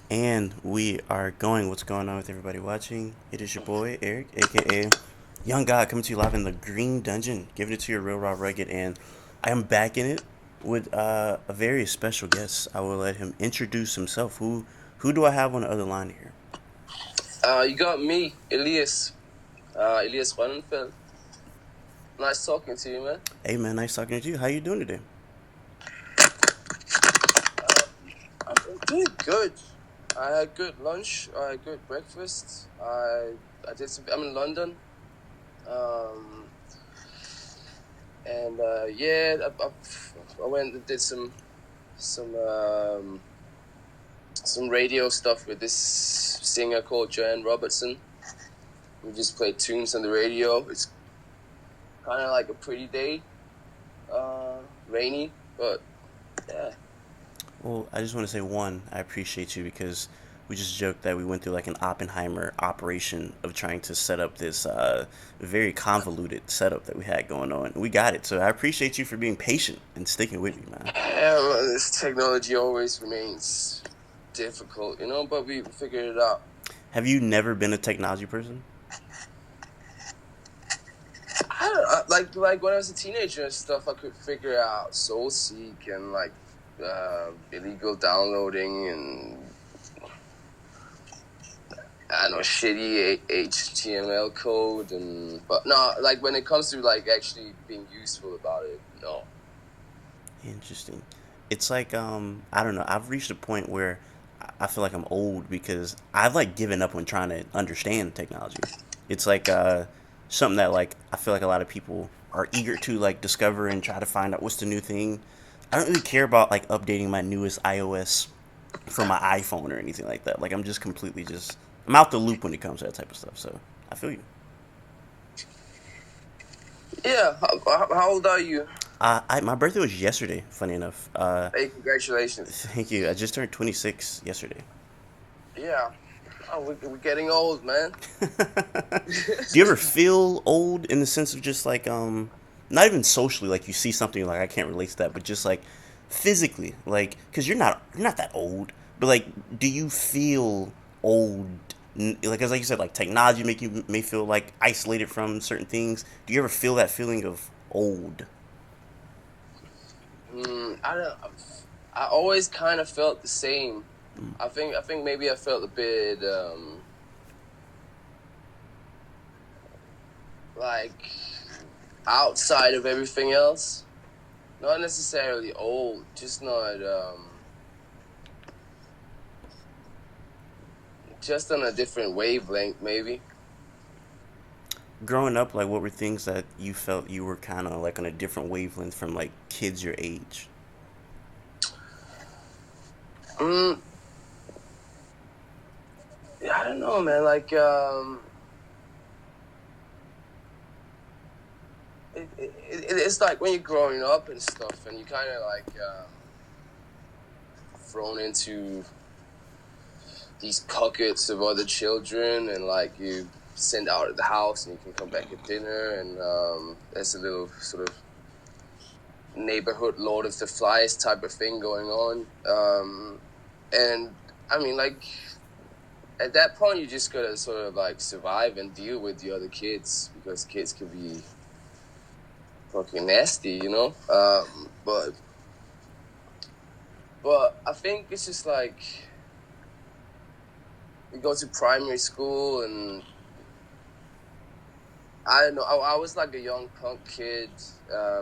And we are going. What's going on with everybody watching? It is your boy, Eric, aka Young God, coming to you live in the Green Dungeon, giving it to you real raw rugged. And I am back in it with a very special guest. I will let him introduce himself. Who do I have on the other line here? You got me, Elias. Elias Rønnenfelt. Nice talking to you, man. Hey man, nice talking to you. How you doing today? I'm doing good. I had good lunch. I had good breakfast. I did some. I'm in London. Um, and yeah, I went and did some um, some radio stuff with this singer called Joanne Robertson. We just played tunes on the radio. It's kind of like a pretty day, rainy, but yeah. Well, I just want to say one, I appreciate you because we just joked that we went through like an Oppenheimer operation of trying to set up this very convoluted setup that we had going on. We got it, so I appreciate you for being patient and sticking with me, man. Yeah, well, this technology always remains difficult, but we figured it out. Have you never been a technology person? I don't know, like when I was a teenager and stuff, I could figure out SoulSeek and like illegal downloading and I don't know shitty HTML code but no, like when it comes to like actually being useful about it, no. Interesting. It's like I don't know. I've reached a point where I feel like I'm old because I've like given up on trying to understand technology. It's like something that like I feel like a lot of people are eager to like discover and try to find out what's the new thing. I don't really care about like updating my newest iOS for my iPhone or anything like that. Like I'm just completely just I'm out the loop when it comes to that type of stuff. So I feel you. Yeah, how old are you? My birthday was yesterday. Funny enough. Hey, congratulations. Thank you. I just turned 26 yesterday. Yeah, oh, we're getting old, man. Do you ever feel old in the sense of just like not even socially, like you see something you're like I can't relate to that, but just like physically, like because you're not that old, but like do you feel old? Like as like you said, like technology make you may feel like isolated from certain things. Do you ever feel that feeling of old? I don't. I always kind of felt the same. I think maybe I felt a bit like outside of everything else. Not necessarily old, just not just on a different wavelength, maybe. Growing up, like what were things that you felt you were kind of like on a different wavelength from like kids your age? Mm, yeah, I don't know, man. Like it's like when you're growing up and stuff, and you kind of like thrown into these pockets of other children, and like you send out of the house and you can come back at dinner, and there's a little sort of neighborhood Lord of the Flies type of thing going on, and I mean, like at that point you just gotta sort of like survive and deal with the other kids because kids can be fucking nasty. But I think it's just like you go to primary school and I don't know. I was like a young punk kid,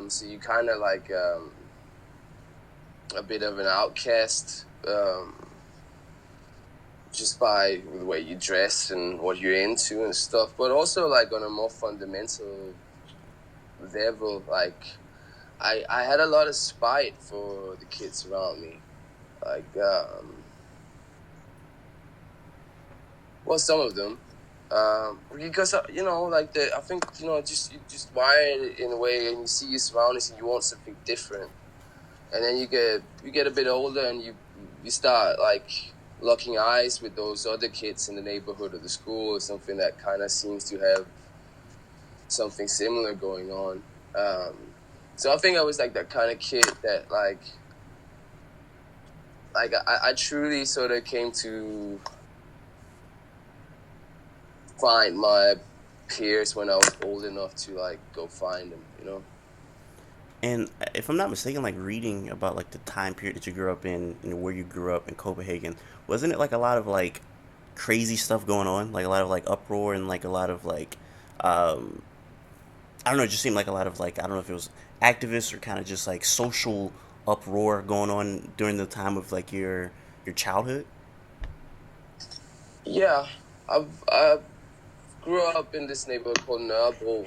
so you kind of like a bit of an outcast, just by the way you dress and what you're into and stuff. But also like on a more fundamental level, like I had a lot of spite for the kids around me, like well, some of them. Because like I think just you just wired in a way, and you see your surroundings, and you want something different, and then you get a bit older, and you start like locking eyes with those other kids in the neighborhood or the school, or something that kind of seems to have something similar going on. So I think I was like that kind of kid that like like I truly sort of came to find my peers when I was old enough to like go find them, you know. And if I'm not mistaken, like reading about like the time period that you grew up in, where you grew up in Copenhagen, wasn't it like a lot of like crazy stuff going on, like a lot of like uproar and like a lot of like, um, I don't know, it just seemed like a lot of like, I don't know if it was activists or kind of just like social uproar going on during the time of like your childhood. Yeah, I grew up in this neighborhood called Nørrebro,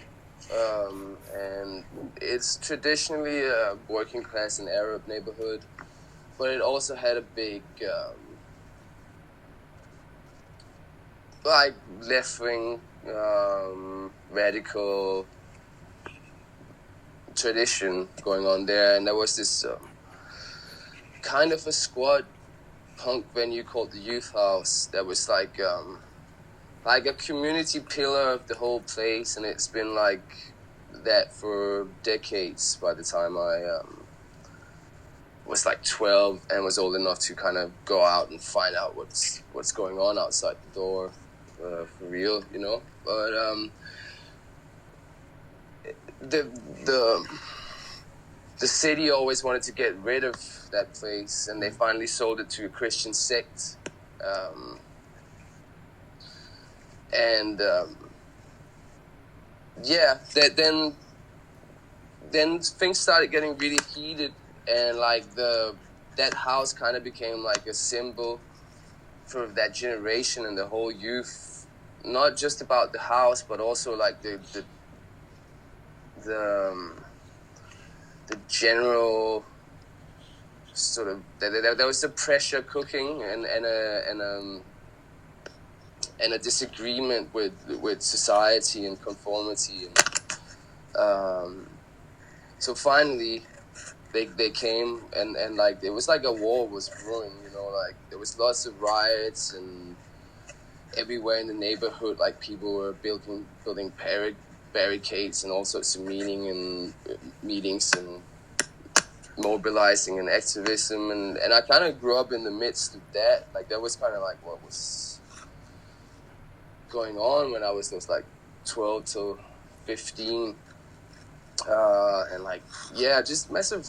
and it's traditionally a working class and Arab neighborhood, but it also had a big like left wing radical tradition going on there, and there was this kind of a squad punk venue called the Youth House that was like a community pillar of the whole place, and it's been like that for decades. By the time I was like 12 and was old enough to kind of go out and find out what's going on outside the door, for real, you know. But the the city always wanted to get rid of that place, and they finally sold it to a Christian sect. And yeah, then things started getting really heated, and like that house kind of became like a symbol for that generation and the whole youth. Not just about the house, but also like the the general sort of there was the pressure cooking and a disagreement with society and conformity, and so finally they came, and like it was like a war was brewing, you know, like there was lots of riots, and everywhere in the neighborhood like people were building barricades and all sorts of meetings and mobilizing and activism, and I kind of grew up in the midst of that. Like that was kind of like what was going on when I was like 12 to 15, and like yeah, just massive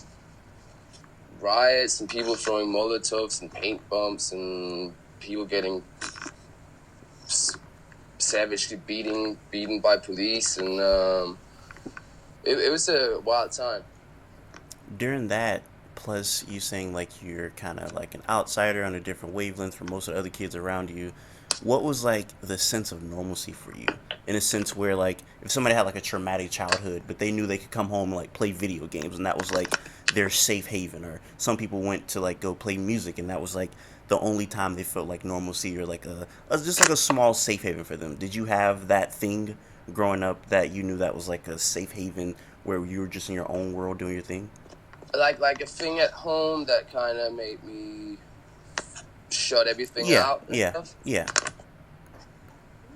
riots and people throwing molotovs and paint bombs and people getting savagely beaten by police, and it was a wild time. During that, plus you saying like you're kind of like an outsider on a different wavelength from most of the other kids around you, what was like the sense of normalcy for you, in a sense where like if somebody had like a traumatic childhood but they knew they could come home and like play video games and that was like their safe haven, or some people went to like go play music and that was like the only time they felt like normalcy, or like a just like a small safe haven for them? Did you have that thing growing up that you knew that was like a safe haven where you were just in your own world doing your thing? Like a thing at home that kind of made me shut everything Yeah, out and yeah, stuff. yeah.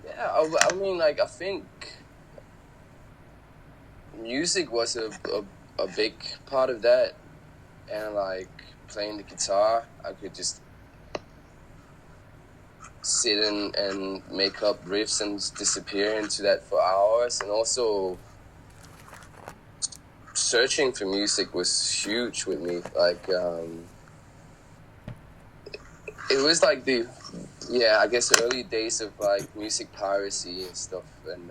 Yeah, I mean, like I think music was a big part of that, and like playing the guitar, I could just sit and make up riffs and disappear into that for hours, and also searching for music was huge with me. Like it was like I guess the early days of like music piracy and stuff, and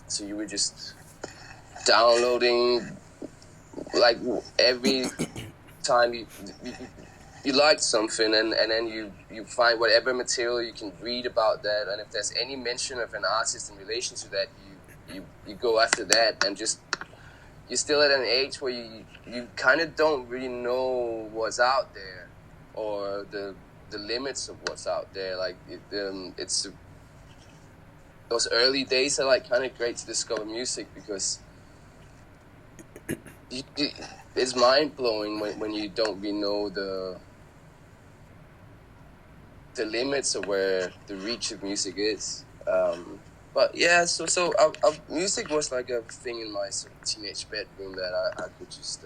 so you were just downloading like every time you, you liked something, and then you find whatever material you can read about that, and if there's any mention of an artist in relation to that, you go after that, and just you're still at an age where you kind of don't really know what's out there, or the limits of what's out there. Like it's those early days are like kind of great to discover music, because it's mind blowing when you don't really know the limits of where the reach of music is. But yeah, so music was like a thing in my sort of teenage bedroom that I could just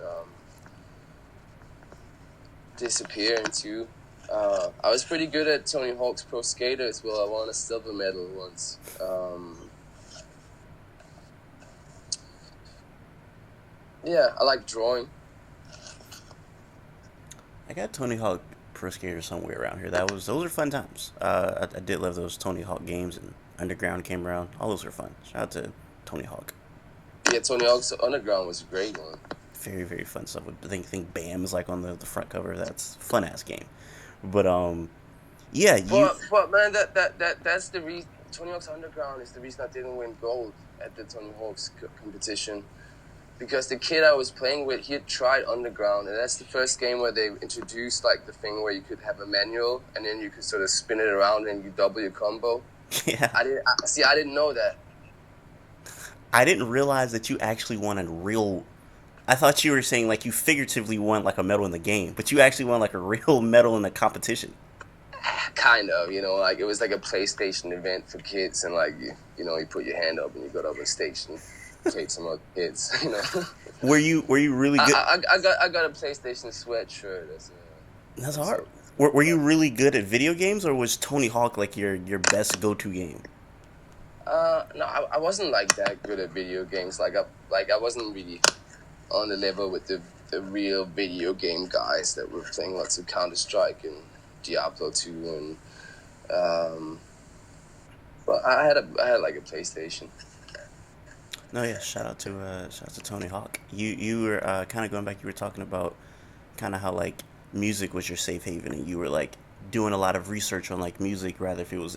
disappear into. I was pretty good at Tony Hawk's Pro Skater as well. I won a silver medal once. Yeah, I like drawing. I got Tony Hawk Pro Skater somewhere around here. Those are fun times. I did love those Tony Hawk games, and Underground came around. All those were fun. Shout out to Tony Hawk. Yeah, Tony Hawk's Underground was a great one. Very very fun stuff. I think Bam is like on the front cover. That's a fun ass game. But yeah, you But man, that's the reason. Tony Hawk's Underground is the reason I didn't win gold at the Tony Hawk's competition. Because the kid I was playing with, he had tried Underground, and that's the first game where they introduced like the thing where you could have a manual, and then you could sort of spin it around and you double your combo. yeah. I didn't know that. I didn't realize that you actually won a real. I thought you were saying like you figuratively won like a medal in the game, but you actually won like a real medal in the competition. Kind of, like it was like a PlayStation event for kids, and like you put your hand up and you got up on stage and played some other kids. Were you really good? I got a PlayStation sweatshirt. That's hard. Were you really good at video games, or was Tony Hawk like your best go to game? No, I wasn't like that good at video games. I wasn't really on the level with the real video game guys that were playing lots of Counter-Strike and Diablo 2 and but I had like a PlayStation. No, yeah. Shout out to Tony Hawk. You were kind of going back. You were talking about kind of how like music was your safe haven, and you were like doing a lot of research on like music, rather if it was,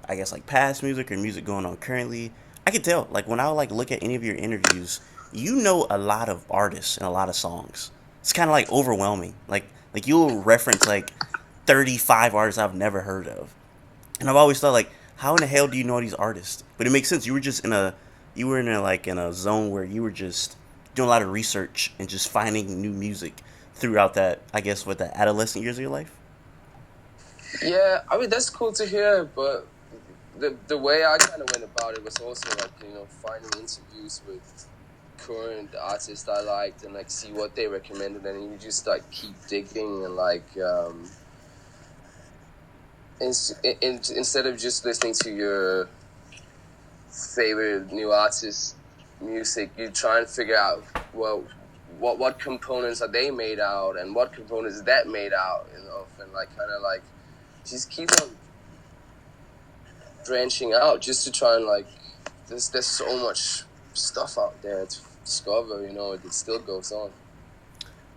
I guess, like past music or music going on currently. I could tell like when I like look at any of your interviews, you know a lot of artists and a lot of songs. It's kind of like overwhelming. Like you'll reference like 35 artists I've never heard of, and I've always thought like, how in the hell do you know all these artists? But it makes sense. You were in a zone where you were just doing a lot of research and just finding new music throughout that, I guess, what, the adolescent years of your life. Yeah, I mean that's cool to hear, but the way I kind of went about it was also like finding interviews with current artists I liked and like see what they recommended, and you just like keep digging and like instead of just listening to your favorite new artist music, you try and figure out, well, what components are they made out and what components is that made out and like kind of like just keep on branching out just to try and like there's so much stuff out there to discover. It still goes on.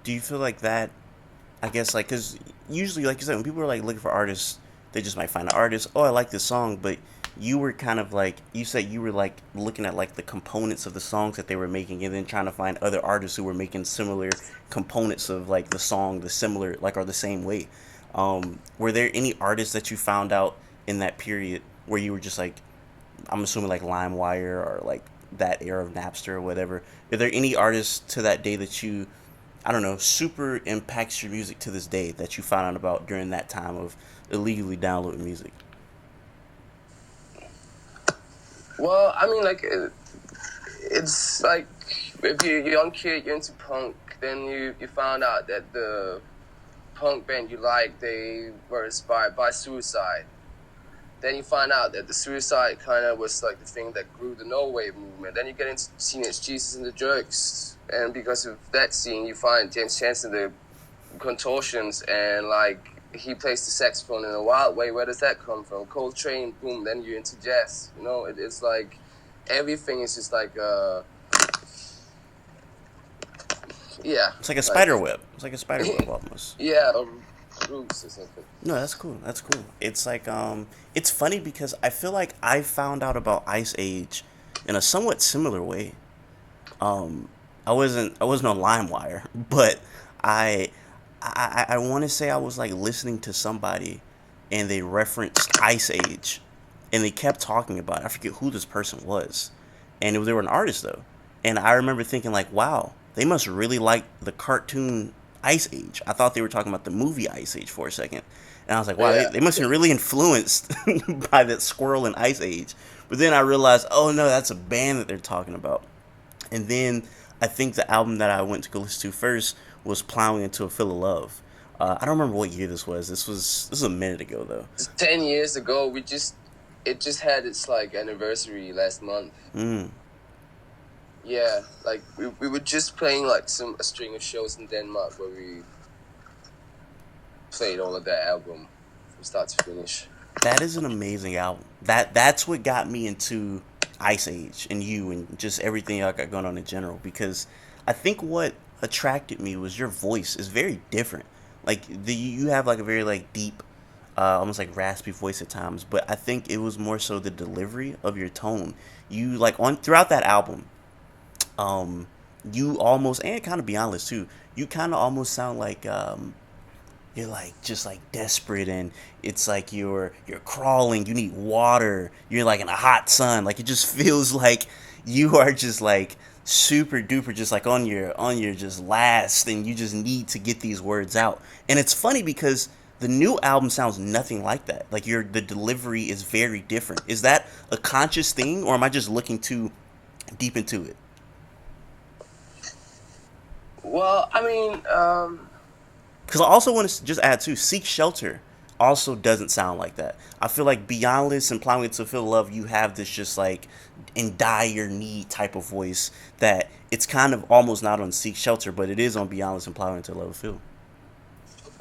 Do you feel like that, I guess, like, because usually, like you said, when people are like looking for artists, they just might find an artist. Oh, I like this song, but you were kind of like, you said you were like looking at like the components of the songs that they were making, and then trying to find other artists who were making similar components of like the song, the similar like or the same way. Were there any artists that you found out in that period where you were just like, I'm assuming like LimeWire or like that era of Napster or whatever? Are there any artists to that day that you, I don't know, super impacts your music to this day that you found out about during that time of illegally downloading music? Well, I mean, like it's like if you're a young kid, you're into punk, then you found out that the punk band you like, they were inspired by Suicide. Then you find out that the Suicide kind of was like the thing that grew the no wave movement. Then you get into Teenage Jesus and the Jerks, and because of that scene, you find James Chance in the Contortions, and like he plays the saxophone in a wild way. Where does that come from? Coltrane, boom. Then you're into jazz. It's like everything is just like yeah. It's like a spider web. It's like a spider web almost. Yeah, roots or something. No, that's cool. That's cool. It's like it's funny because I feel like I found out about Iceage in a somewhat similar way. I wasn't on LimeWire, but I I want to say I was like listening to somebody, and they referenced Iceage, and they kept talking about it. I forget who this person was, and they were an artist though, and I remember thinking like, wow, they must really like the cartoon Iceage. I thought they were talking about the movie Iceage for a second, and I was like, wow, they must have been really influenced by that squirrel in Iceage. But then I realized, oh no, that's a band that they're talking about. And then I think the album that I went to go listen to first was Plowing into a Field of Love. I don't remember what year this was. This was a minute ago though. 10 years ago. It just had its like anniversary last month. Mm. Yeah, like we were just playing like a string of shows in Denmark where we played all of that album from start to finish. That is an amazing album. That's what got me into Iceage and you and just everything I got going on in general. Because I think what attracted me was your voice is very different. Like you have like a very like deep, almost like raspy voice at times. But I think it was more so the delivery of your tone. You like on throughout that album, um, you almost and kind of be honest too. You kind of almost sound like you're like just like desperate, and it's like you're crawling, you need water, you're like in a hot sun, like it just feels like you are just like super duper just like on your just last, and you just need to get these words out. And it's funny because the new album sounds nothing like that. Like your the delivery is very different. Is that a conscious thing, or am I just looking too deep into it? Well, I mean, Because I also want to just add too, Seek Shelter also doesn't sound like that. I feel like Beyondless and Plowing to Feel Love, you have this just like in dire need type of voice that it's kind of almost not on Seek Shelter, but it is on Beyondless and Plowing to Love Feel.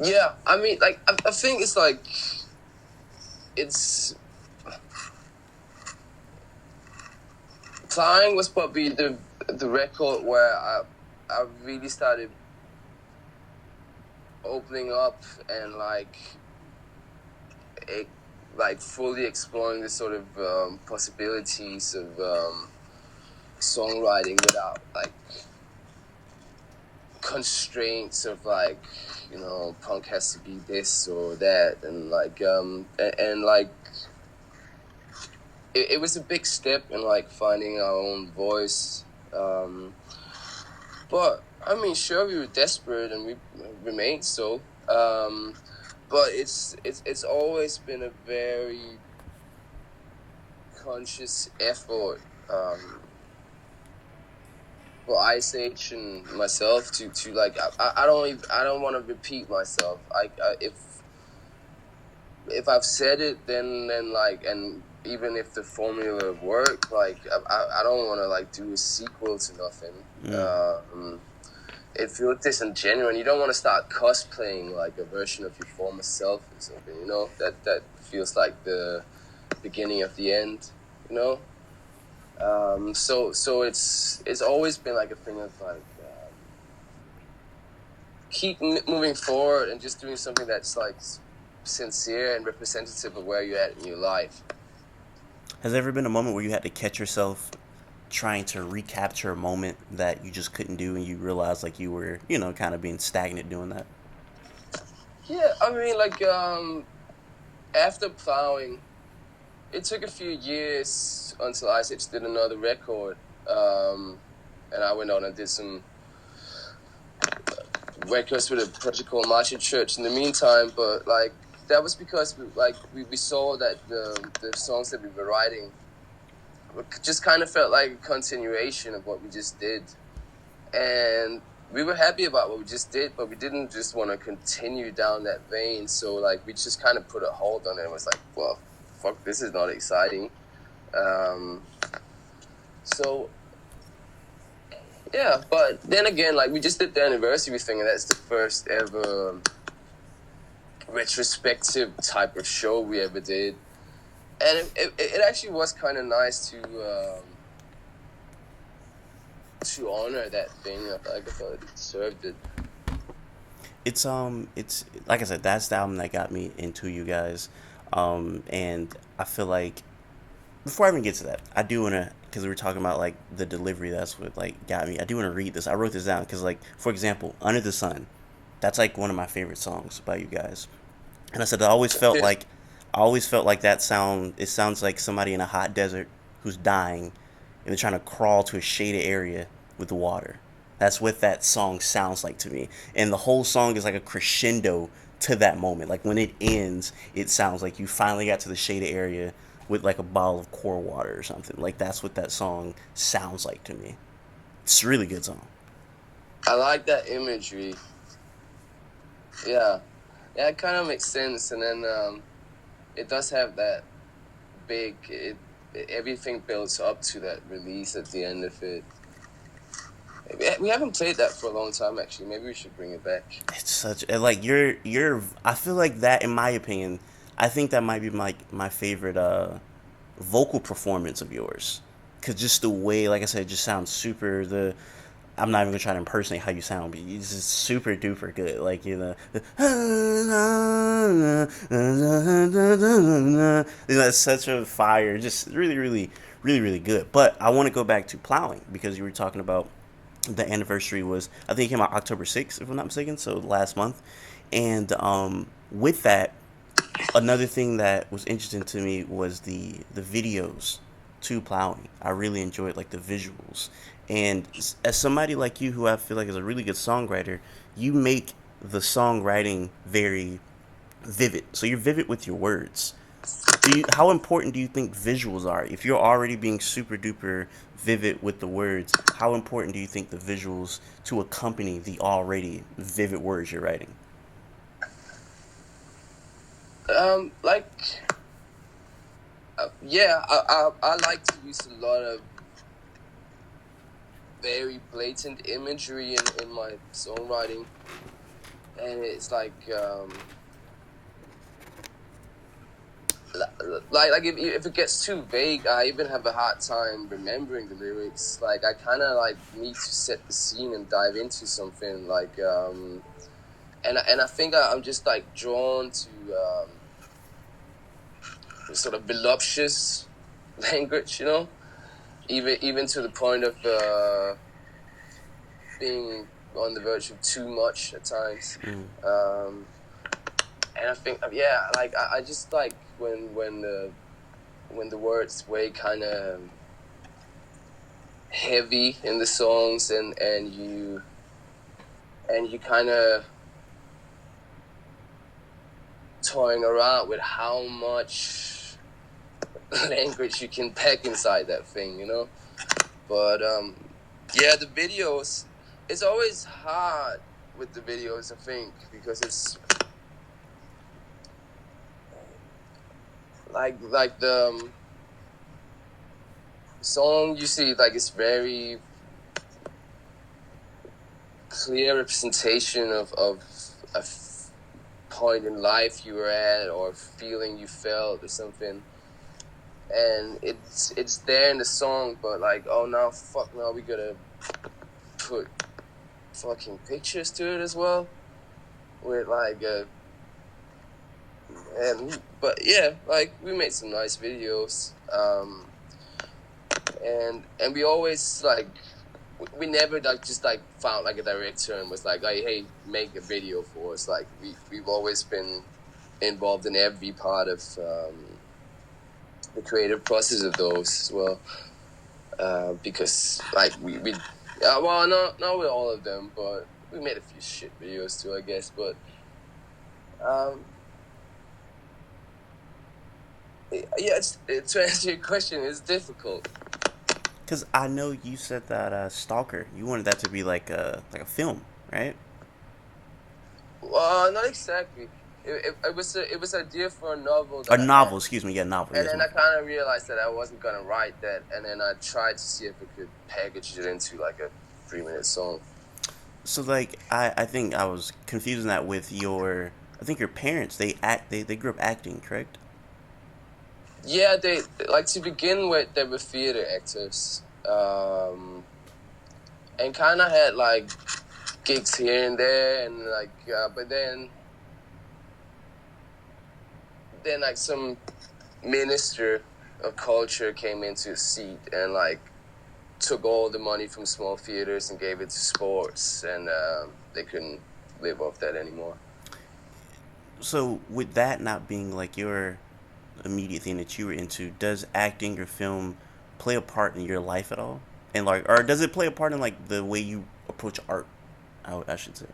yeah, I mean, like I think it's like it's Flying was probably the record where I really started opening up and like fully exploring the sort of possibilities of songwriting without like constraints of like, you know, punk has to be this or that, and like and like it was a big step in like finding our own voice. But I mean, sure, we were desperate and we remained so. But it's always been a very conscious effort for Iceage and myself to like I don't want to repeat myself. If I've said it, then like, and even if the formula worked, like I don't want to like do a sequel to nothing. Mm. It feels disingenuous. You don't want to start cosplaying like a version of your former self or something. You know, that feels like the beginning of the end. You know. So it's always been like a thing of like keep moving forward and just doing something that's like sincere and representative of where you're at in your life. Has there ever been a moment where you had to catch yourself trying to recapture a moment that you just couldn't do, and you realized like you were, you know, kind of being stagnant doing that? Yeah, I mean, like after Plowing, it took a few years until Iceage did another record, and I went on and did some records with a project called Marching Church in the meantime. But like that was because we saw that the songs that we were writing just kind of felt like a continuation of what we just did, and we were happy about what we just did, but we didn't just want to continue down that vein. So like we just kind of put a hold on it and was like, well, fuck, this is not exciting. So yeah, but then again, like we just did the anniversary thing, and that's the first ever retrospective type of show we ever did, and it actually was kind of nice to honor that thing. Like I thought it deserved it. It's like I said, that's the album that got me into you guys, and I feel like before I even get to that, I do want to, because we were talking about like the delivery, that's what like got me. I do want to read this. I wrote this down because like for example, Under the Sun, that's like one of my favorite songs by you guys. And I said I always felt like that sound. It sounds like somebody in a hot desert who's dying, and they're trying to crawl to a shaded area with the water. That's what that song sounds like to me. And the whole song is like a crescendo to that moment. Like when it ends, it sounds like you finally got to the shaded area with like a bottle of core water or something. Like that's what that song sounds like to me. It's a really good song. I like that imagery. Yeah, Yeah, it kind of makes sense, and then it does have that big. Everything builds up to that release at the end of it. We haven't played that for a long time, actually. Maybe we should bring it back. It's such like you're. I feel like that, in my opinion, I think that might be my favorite vocal performance of yours, cause just the way, like I said, it just sounds super. The I'm not even gonna try to impersonate how you sound, but it's just super duper good. Like that's such a fire. Just really, really, really, really good. But I want to go back to plowing because you were talking about the anniversary was, I think it came out October 6th, if I'm not mistaken, so last month. And with that, another thing that was interesting to me was the videos to plowing. I really enjoyed like the visuals. And as somebody like you, who I feel like is a really good songwriter, you make the songwriting very vivid. So you're vivid with your words. How important do you think visuals are? If you're already being super duper vivid with the words, how important do you think the visuals to accompany the already vivid words you're writing? Like, yeah, I like to use a lot of very blatant imagery in my songwriting, and it's like if it gets too vague, I even have a hard time remembering the lyrics. Like I kind of like need to set the scene and dive into something. And I think I'm just like drawn to sort of voluptuous language, you know, even to the point of being on the verge of too much at times. And I think, yeah, like I just like when the words way kind of heavy in the songs, and you kind of toying around with how much language you can pack inside that thing, you know. But yeah, the videos, it's always hard with the videos, I think, because it's like the song you see, like it's very clear representation of a point in life you were at, or a feeling you felt or something, and it's there in the song, but like, oh no, fuck no, we gotta put fucking pictures to it as well, with like but yeah, like we made some nice videos, and we always like, we never like just like found like a director and was like, hey, make a video for us. Like we've always been involved in every part of the creative process of those as well, because like we well, not with all of them, but we made a few shit videos too, I guess. But yeah, to answer your question, it's difficult. Because I know you said that Stalker, you wanted that to be like a film, right? Well, not exactly. It was an idea for a novel Or that I had, novel, excuse me. Yeah, novel. and Yes, then my I fault. kind of realized that I wasn't gonna write that, and then I tried to see if I could package it into like a 3-minute song. So like I think I was confusing that with your, I think your parents, they grew up acting, correct? Yeah, they like, to begin with, they were theater actors, and kind of had like gigs here and there, and like, but then like some minister of culture came into a seat and like took all the money from small theaters and gave it to sports, and they couldn't live off that anymore. So with that not being like your immediate thing that you were into, does acting or film play a part in your life at all? And like, or does it play a part in like the way you approach art? I should say.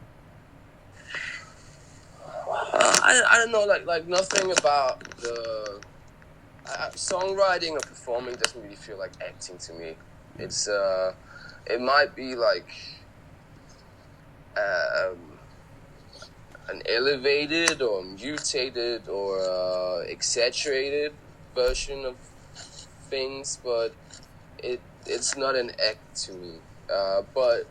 I don't know, like nothing about the songwriting or performing doesn't really feel like acting to me. It's it might be like um, an elevated or mutated or exaggerated version of things, but it's not an act to me. But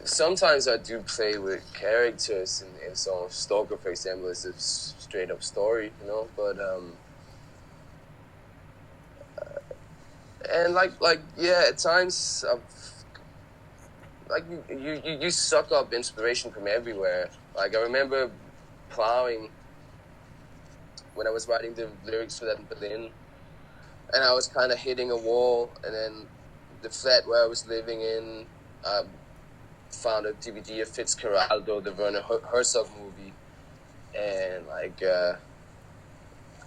sometimes I do play with characters in songs. Stalker, for example, is a straight up story, you know. But and like yeah, at times like you suck up inspiration from everywhere. Like I remember plowing when I was writing the lyrics for that in Berlin, and I was kind of hitting a wall, and then the flat where I was living in, I found a DVD of Fitzcarraldo, the Werner Herzog movie, and like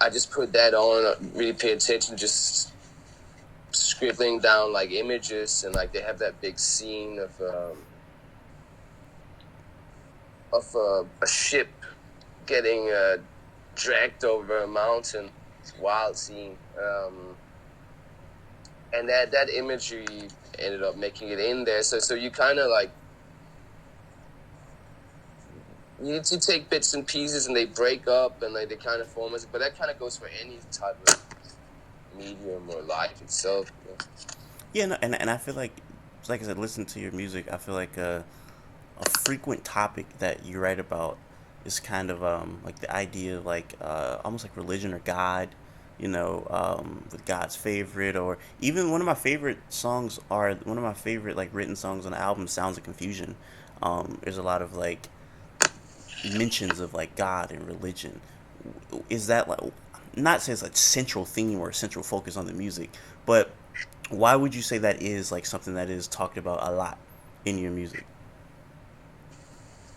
I just put that on, really pay attention, just scribbling down like images, and like they have that big scene of a ship getting dragged over a mountain. It's a wild scene. And that imagery ended up making it in there. So you kind of like, you take bits and pieces and they break up and like they kind of form as, but that kind of goes for any type of medium or life itself. You know? Yeah, no, and I feel like I said, listen to your music. I feel like a frequent topic that you write about is kind of like the idea of like almost like religion or God, with God's favorite, or even one of my favorite songs are one of my favorite like written songs on the album, Sounds of Confusion. There's a lot of like mentions of like God and religion. Is that like, not say it's like central theme or central focus on the music, but why would you say that is like something that is talked about a lot in your music?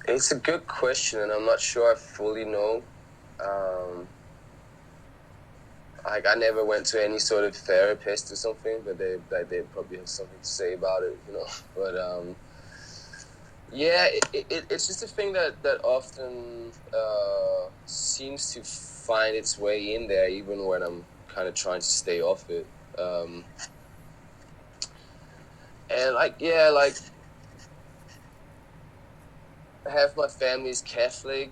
It's a good question, and I'm not sure I fully know. Um, like I never went to any sort of therapist or something, but they probably have something to say about it, you know. But yeah, it's just a thing that often seems to find its way in there, even when I'm kind of trying to stay off it. And like yeah, like half my family's Catholic.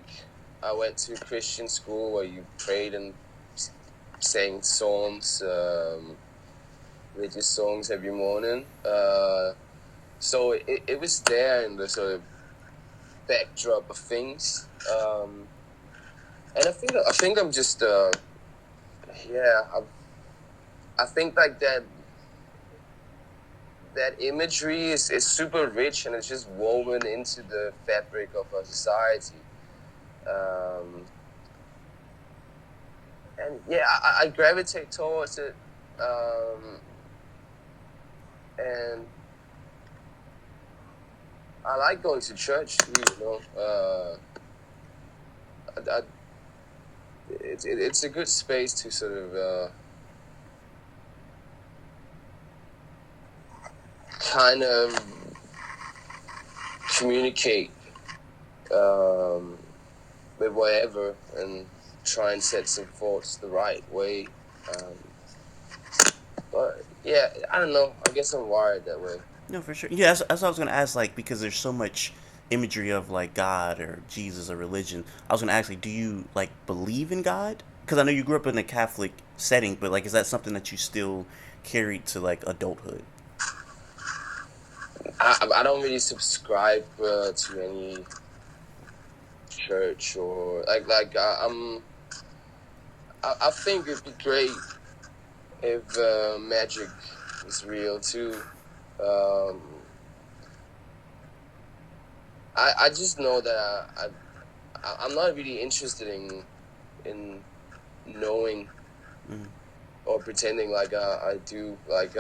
I went to Christian school where you prayed and sang psalms, religious songs every morning. So it was there in the sort of backdrop of things. And I think I'm just yeah. I think like that imagery is super rich and it's just woven into the fabric of our society. And yeah, I gravitate towards it. And I like going to church too, you know. It's a good space to sort of kind of communicate with whatever and try and set some thoughts the right way. But yeah, I don't know. I guess I'm wired that way. No, for sure. Yeah, that's what I was gonna ask. Like, because there's so much imagery of like God or Jesus or religion. I was gonna ask, like, do you like believe in God? Because I know you grew up in a Catholic setting, but like, is that something that you still carried to like adulthood? I don't really subscribe to any church or I think it'd be great if magic is real too. Um, I just know that I'm not really interested in knowing Mm. or pretending like I do. Like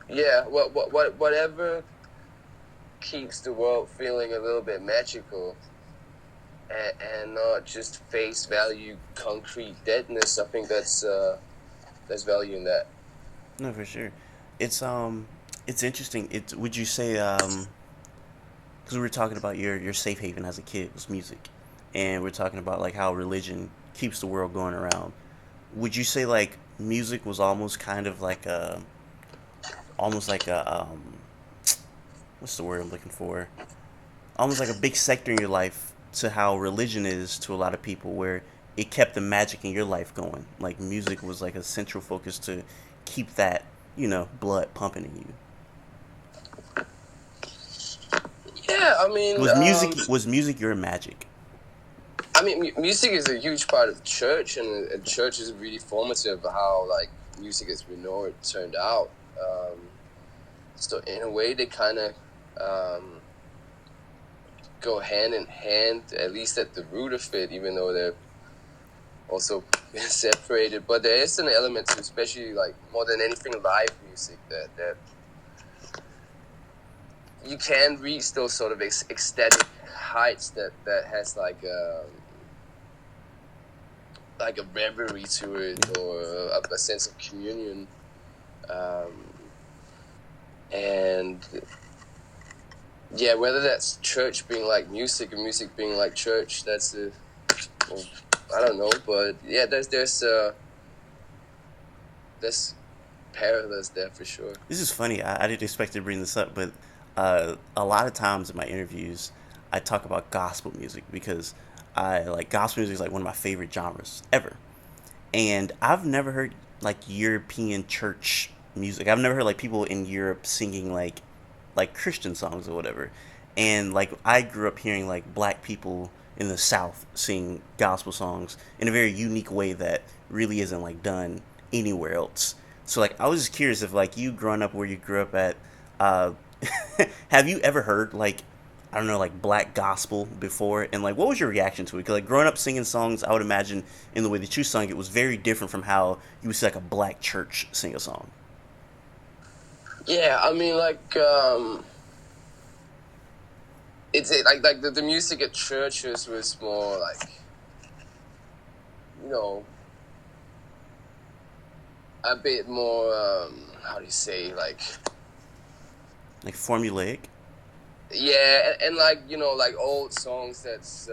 yeah, whatever keeps the world feeling a little bit magical and not just face value concrete deadness. I think there's value in that. No, for sure. It's it's interesting. It's would you say because we were talking about your safe haven as a kid was music, and we're talking about like how religion keeps the world going around. Would you say like music was almost kind of like a almost like a what's the word I'm looking for? Almost like a big sector in your life to how religion is to a lot of people, where it kept the magic in your life going. Like music was like a central focus to keep that, blood pumping in you. Yeah, I mean, Was music your magic? music is a huge part of church, and church is really formative of how like music as we know it turned out. So in a way, they kind of go hand in hand, at least at the root of it, even though they're also separated. But there is an element to, especially like more than anything, live music that you can reach those sort of ecstatic heights that has like a reverie to it, or a sense of communion, and yeah, whether that's church being like music or music being like church, well, I don't know, but yeah, there's parallels there for sure. This is funny. I didn't expect to bring this up, but a lot of times in my interviews, I talk about gospel music because I like gospel music is like one of my favorite genres ever. And I've never heard like European church music. I've never heard like people in Europe singing like Christian songs or whatever. And like I grew up hearing like black people in the South sing gospel songs in a very unique way that really isn't like done anywhere else. So like I was just curious if like you growing up where you grew up at, uh, have you ever heard like I don't know like black gospel before, and like what was your reaction to it? Because like growing up singing songs, I would imagine in the way that you sung it was very different from how you would see like a black church sing a song. Yeah, I mean, like like the music at churches was more like, you know, a bit more how do you say, like, Like formulaic. yeah, and like, like old songs that's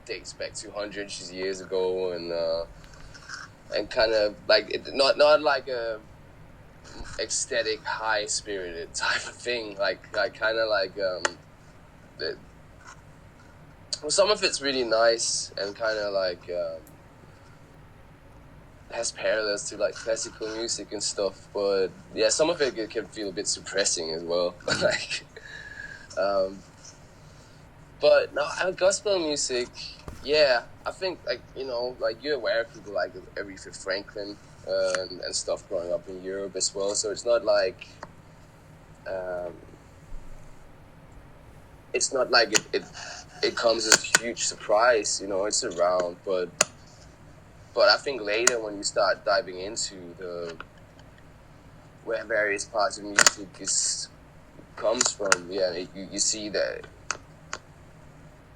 dates back to hundreds of years ago, and kind of like not like a ecstatic, high spirited type of thing, like kind of like the, well, some of it's really nice and kind of like has parallels to like classical music and stuff, but yeah, some of it can feel a bit suppressing as well. Like um but no, gospel music, yeah, I think, like, like you're aware of people like Aretha Franklin, and stuff growing up in Europe as well, so it's not like um it comes as a huge surprise. It's around, but I think later when you start diving into the where various parts of music is comes from, yeah, you see that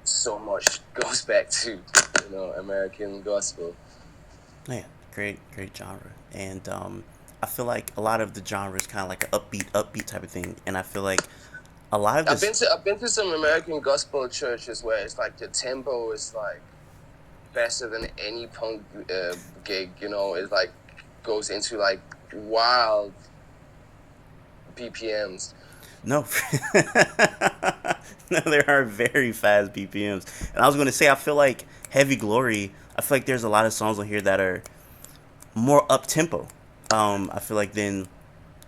so much goes back to American gospel. Yeah, great genre. And I feel like a lot of the genre is kind of like an upbeat type of thing. And I feel like a lot of this. I've been to some American gospel churches where it's like the tempo is like faster than any punk gig. It like goes into like wild BPMs. No, no, there are very fast BPMs. And I was going to say, I feel like Heavy Glory. I feel like there's a lot of songs on here that are more up tempo. I feel like than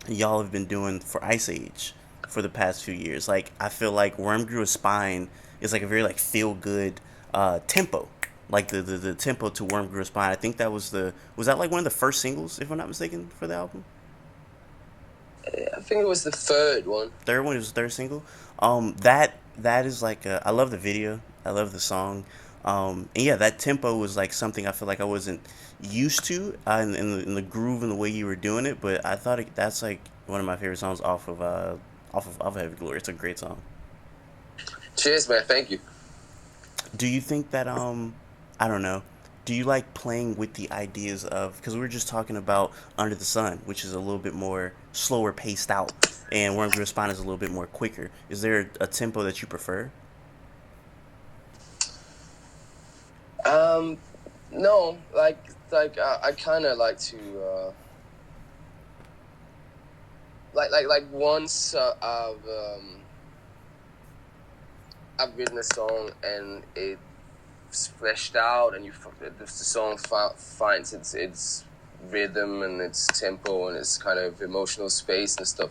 y'all have been doing for Iceage for the past few years. Like I feel like Worm Grew a Spine is like a very like feel good tempo. Like the tempo to Worm Grew a Spine. I think that was that like one of the first singles, if I'm not mistaken, for the album. I think it was the third one. Third one was the third single. That is like I love the video. I love the song. And yeah, that tempo was like something I feel like I wasn't used to in the groove and the way you were doing it. But I thought that's like one of my favorite songs off of Heavy Glory. It's a great song. Cheers, man. Thank you. Do you think that I don't know. Do you like playing with the ideas of, because we were just talking about Under the Sun, which is a little bit more slower paced out, and Worm Grew a Spine is a little bit more quicker. Is there a tempo that you prefer? Um, no, I kind of like to like once I've I've written a song and it's fleshed out, and the song finds its rhythm and its tempo and its kind of emotional space and stuff.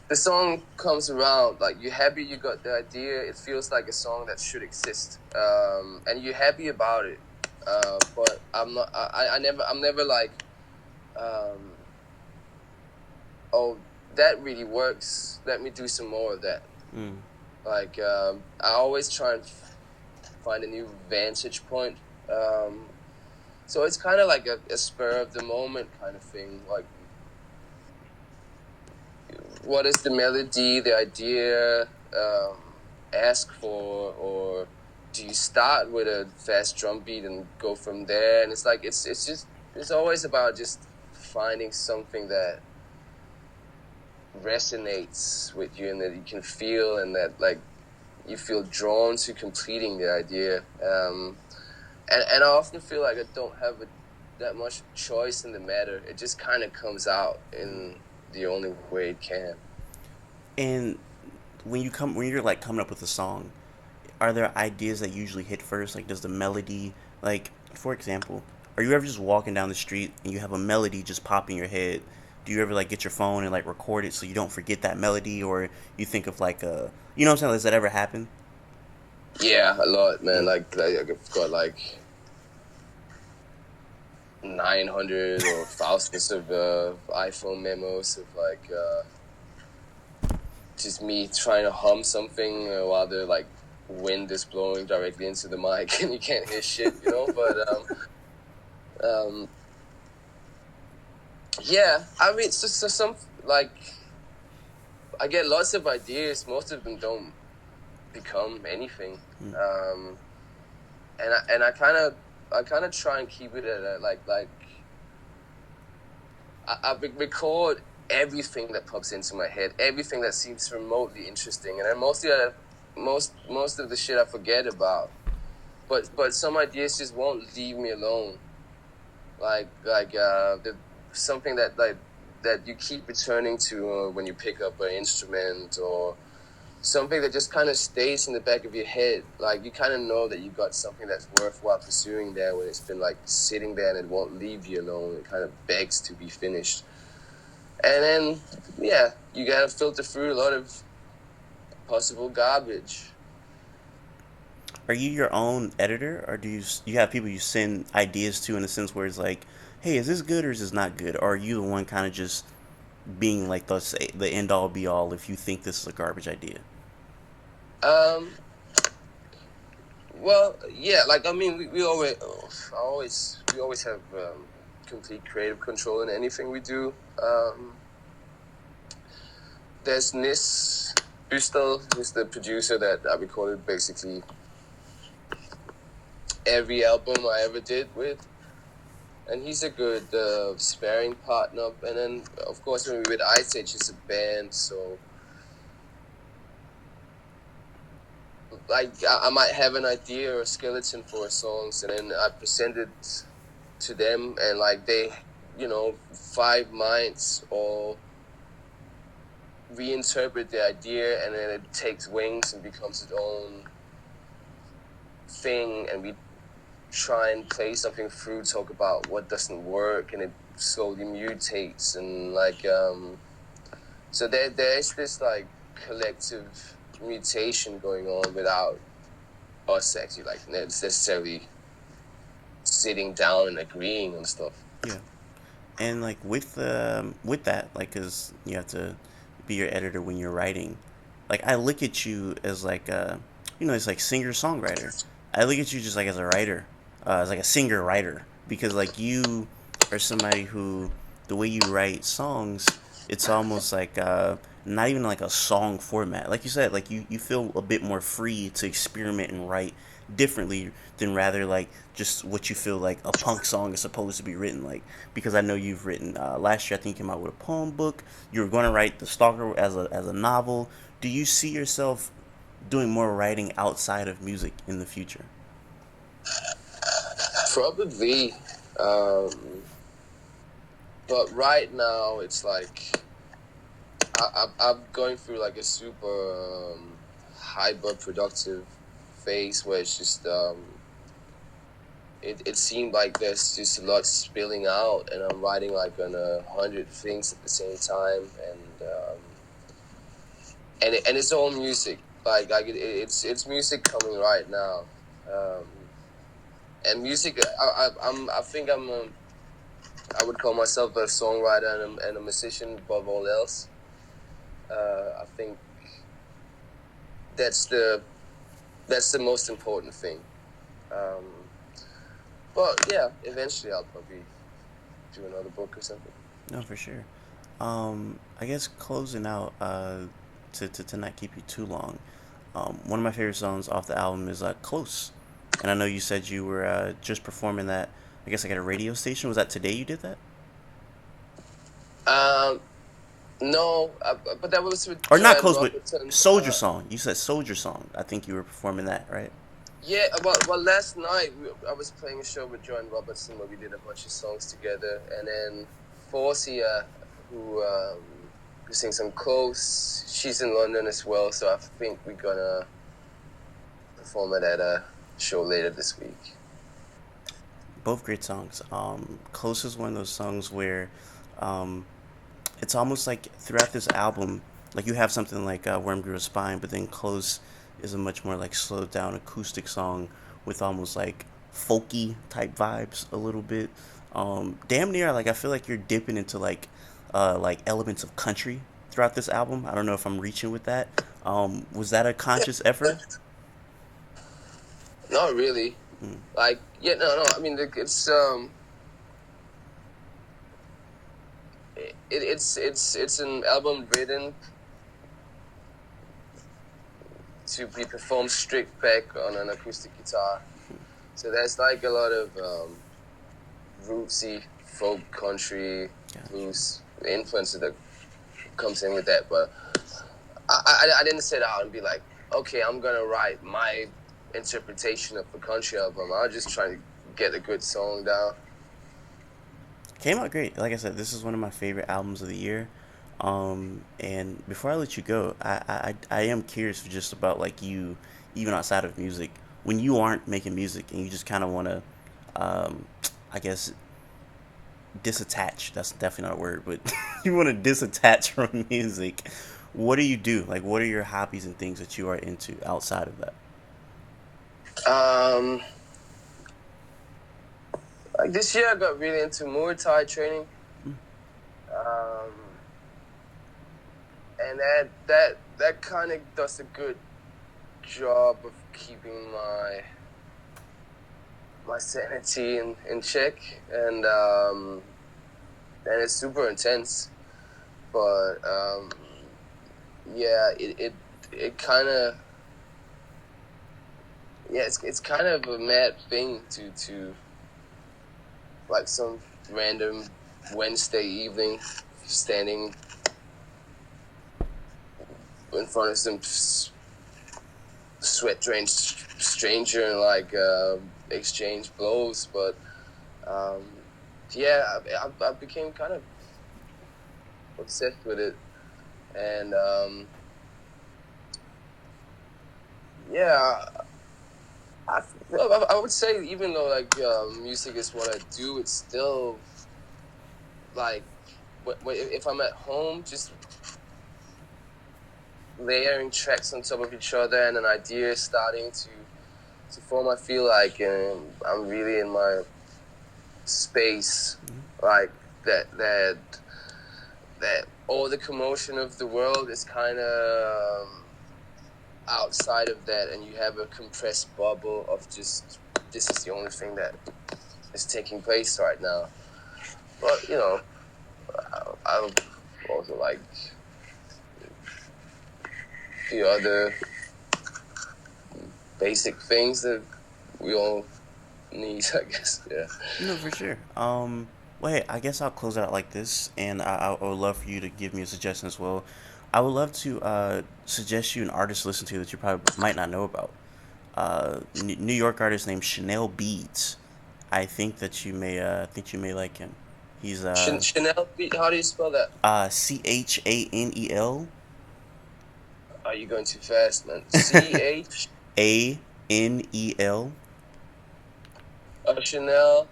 The song comes around, like, you're happy you got the idea. It feels like a song that should exist, and you're happy about it. But I'm not. I'm never like, oh, that really works. Let me do some more of that. Like, I always try and find a new vantage point. So it's kind of like a spur of the moment kind of thing. Like, what is the melody, the idea ask for, or do you start with a fast drum beat and go from there? And it's like it's always about just finding something that resonates with you and that you can feel, and that like you feel drawn to completing the idea. And I often feel like I don't have that much choice in the matter. It just kind of comes out in the only way it can. And when you're like coming up with a song, are there ideas that usually hit first? Like, does the melody, like, for example, are you ever just walking down the street and you have a melody just pop in your head? Do you ever like get your phone and like record it so you don't forget that melody, or you think of like you know what I'm saying? Does that ever happen? Yeah, a lot, man. Yeah. Like I've got like 900 or thousands of iPhone memos of like just me trying to hum something while the like wind is blowing directly into the mic and you can't hear shit, you know. But yeah, I mean, so some like I get lots of ideas. Most of them don't become anything. And I kind of try and keep it at I record everything that pops into my head, everything that seems remotely interesting, and then most of the shit I forget about. But some ideas just won't leave me alone. Something that you keep returning to when you pick up an instrument, or something that just kind of stays in the back of your head. Like, you kind of know that you got something that's worthwhile pursuing there when it's been like sitting there and it won't leave you alone. It kind of begs to be finished. And then, yeah, you gotta filter through a lot of possible garbage. Are you your own editor, or do you have people you send ideas to in a sense where it's like, hey, is this good or is this not good? Or are you the one kind of just being like the end all be all if you think this is a garbage idea? Um, well, yeah, like, I mean, we always have complete creative control in anything we do. There's Nis Bustel, who's the producer that I recorded basically every album I ever did with. And he's a good sparring partner. And then, of course, when we were with Iceage, it's a band, so like I might have an idea or a skeleton for songs, and then I present it to them, and like they, five minds all reinterpret the idea, and then it takes wings and becomes its own thing, and we try and play something through, talk about what doesn't work, and it slowly mutates, and like so there's this like collective mutation going on without us actually like necessarily sitting down and agreeing on stuff. Yeah. And like with that, like, cause you have to be your editor when you're writing. Like, I look at you as like it's like singer songwriter. I look at you just like as a writer, as like a singer writer, because like you are somebody who the way you write songs, it's almost like not even like a song format. Like you said, like you feel a bit more free to experiment and write differently than rather like just what you feel like a punk song is supposed to be written like. Because I know you've written last year, I think you came out with a poem book. You were going to write The Stalker as a novel. Do you see yourself doing more writing outside of music in the future? Probably, but right now it's like I'm going through like a super hyper productive phase where it's just it seemed like there's just a lot spilling out, and I'm writing like on 100 things at the same time, and it's all music. It's music coming right now, and music. I think I would call myself a songwriter and a musician above all else. I think that's the most important thing. Um, but yeah, eventually I'll probably do another book or something. No, for sure. I guess closing out, to not keep you too long. One of my favorite songs off the album is Close. And I know you said you were just performing that, I guess, like at a radio station. Was that today you did that? Um, no, but that was with Or not Joanne Close, but Robertson. Soldier Song. You said Soldier Song. I think you were performing that, right? Yeah, well, last night I was playing a show with Joanne Robertson where we did a bunch of songs together, and then Forcia, who sings on Close, she's in London as well, so I think we're gonna perform it at a show later this week. Both great songs. Close is one of those songs where um, it's almost like throughout this album, like you have something like Worm Grew a Spine, but then Close is a much more like slowed down acoustic song with almost like folky type vibes a little bit. Damn near like I feel like you're dipping into like elements of country throughout this album. I don't know if I'm reaching with that. Was that a conscious effort? Not really. Mm. Like, yeah, no. I mean, it's an album written to be performed stripped back on an acoustic guitar. So there's like a lot of rootsy folk country blues influence that comes in with that. But I didn't sit out and be like, okay, I'm gonna write my interpretation of a country album. I was just trying to get a good song down. Came out great. Like I said, this is one of my favorite albums of the year. And before I let you go, I am curious just about like you, even outside of music, when you aren't making music and you just kind of want to, um, I guess, disattach. That's definitely not a word, but you want to disattach from music. What do you do? Like, what are your hobbies and things that you are into outside of that? Um, like this year, I got really into Muay Thai training, um, and that kind of does a good job of keeping my sanity in check, and it's super intense, but yeah, it kind of, yeah, it's kind of a mad thing to like some random Wednesday evening standing in front of some sweat drained stranger and like exchange blows, but um, yeah, I became kind of obsessed with it, and yeah, I would say even though like music is what I do, it's still like if I'm at home, just layering tracks on top of each other and an idea is starting to form. I feel like I'm really in my space, like that all the commotion of the world is kind of outside of that, and you have a compressed bubble of just this is the only thing that is taking place right now. But you know, I also like the other basic things that we all need, I guess. Yeah. No, for sure. Well, hey, I guess I'll close out like this, and I would love for you to give me a suggestion as well. I would love to suggest you an artist to listen to that you probably might not know about. New York artist named Chanel Beads. I think you may like him. He's Chanel beat. How do you spell that? Chanel. Are you going too fast, man? CH. Anel. Chanel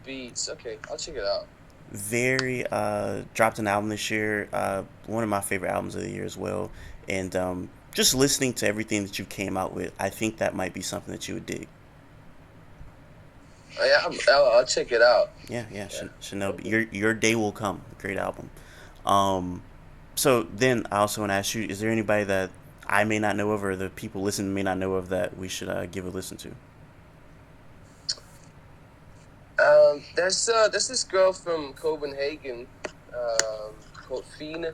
beats. Okay, I'll check it out. Very dropped an album this year. One of my favorite albums of the year as well. And just listening to everything that you came out with, I think that might be something that you would dig. Yeah, I'll check it out. Yeah, yeah. Yeah. Chanel, your day will come. Great album. Um, so then I also want to ask you: is there anybody that I may not know of, or the people listening may not know of, that we should give a listen to? There's this girl from Copenhagen, called Fine,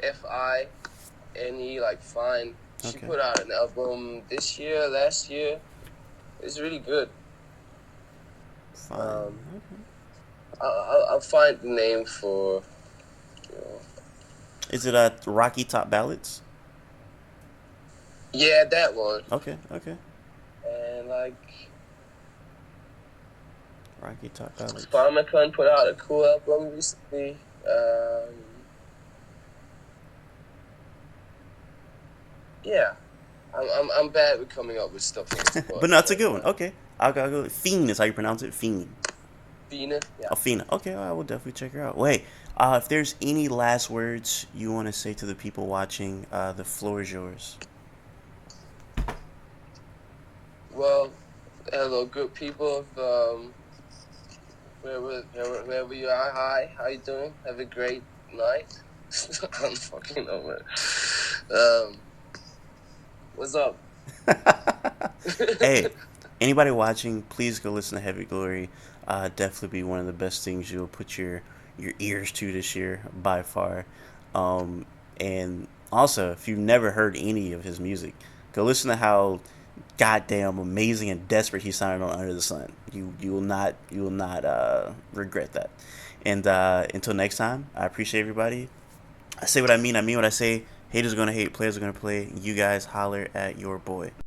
Fine, like fine. She Okay, put out an album this year, last year. It's really good. fine. Um, Okay. I'll find the name for. You know, Is it Rocky Top Ballads? yeah, that one. Okay, okay. And like Rocky Top Ballads. Pharmacon put out a cool album recently. Yeah, I'm bad with coming up with stuff on the spot. But no, it's a good one. Okay, I'll go. Fiend is how you pronounce it. Fiend. Fine, yeah. Alfina. Okay, I will definitely check her out. Wait, if there's any last words you want to say to the people watching, the floor is yours. Well, hello, good people of wherever you are. Hi, how you doing? Have a great night. I don't fucking know, man. What's up? Hey, anybody watching, please go listen to Heavy Glory. Definitely be one of the best things you'll put your ears to this year by far. And also, if you've never heard any of his music, go listen to how goddamn amazing and desperate he sounded on Under the Sun. You will not regret that. And until next time, I appreciate everybody. I say what I mean what I say. Haters are gonna hate, players are gonna play. You guys holler at your boy.